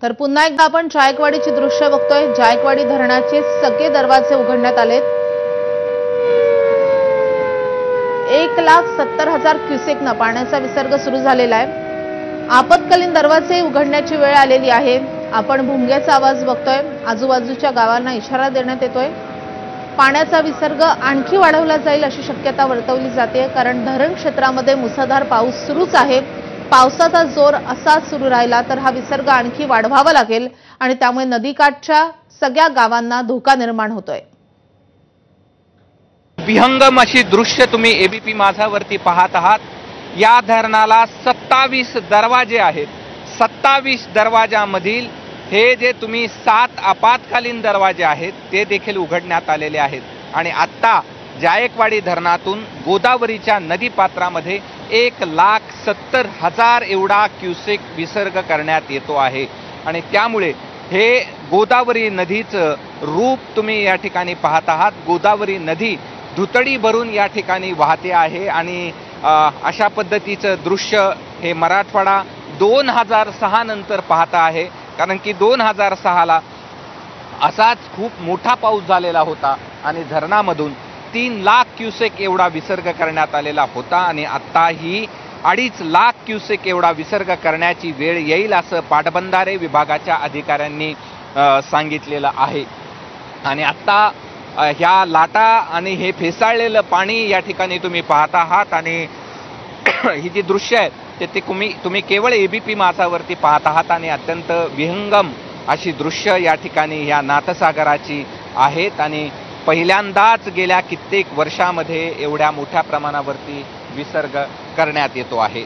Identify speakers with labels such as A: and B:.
A: तर पुन्हा एकदा आपण जायकवाडीची दृश्य बघतोय। जायकवाडी धरणाचे सगळे दरवाजे उघडण्यात आलेत। 1,70,000 क्युसेकनं पाण्याचा विसर्ग सुरू झालेला आहे। आपत्कालीन दरवाजे उघडण्याची वेळ आलेली आहे। आपण भुंग्याचा आवाज बघतोय। आजूबाजूच्या गावांना इशारा देण्यात येतोय। पाण्याचा विसर्ग आणखी वाढवला जाईल अशी शक्यता वर्तवली जाते, कारण धरण क्षेत्रामध्ये मुसळधार पाऊस सुरूच आहे। पावसाचा जोर असाच सुरू राहिला तर हा विसर्ग आणखी वाढवावा लागेल आणि त्यामुळे नदीकाठच्या सगळ्या गावांना धोका निर्माण होतोय।
B: विहंगम अशी दृश्य तुम्ही एबीपी माझावरती पाहत आहात। या धरणाला 27 दरवाजे आहेत। 27 दरवाजामधील हे जे तुम्ही 7 आपत्कालीन दरवाजे आहेत ते देखील उघडण्यात आलेले आहेत। आणि आता जायकवाडी धरणातून गोदावरीच्या नदीपात्रामध्ये 1,70,000 एवढा क्युसेक विसर्ग करण्यात येतो आहे। आणि त्यामुळे हे गोदावरी नदीचं रूप तुम्ही या ठिकाणी पाहत आहात। गोदावरी नदी दुतडी भरून या ठिकाणी वाहते आहे आणि अशा पद्धतीचं दृश्य हे मराठवाडा 2006 नंतर पाहता आहे, कारण की 2006ला असाच खूप मोठा पाऊस झालेला होता आणि धरणामधून 3 लाख क्युसेक एवढा विसर्ग करण्यात आलेला होता। आणि आता ही 2.5 लाख क्युसेक एवढा विसर्ग करण्याची वेळ येईल असं पाटबंधारे विभागाच्या अधिकाऱ्यांनी सांगितलेलं आहे। आणि आता ह्या लाटा आणि हे फेसाळलेलं पाणी या ठिकाणी तुम्ही पाहत आहात आणि ही जी दृश्य आहे ते तुम्ही केवळ एबीपी माझावरती पाहत आहात आणि अत्यंत विहंगम अशी दृश्य या ठिकाणी या नाथसागराची आहेत। आणि पहिल्यांदाच गेल्या कित्येक वर्षामध्ये एवढ्या मोठ्या प्रमाणावरती विसर्ग करण्यात येतो आहे।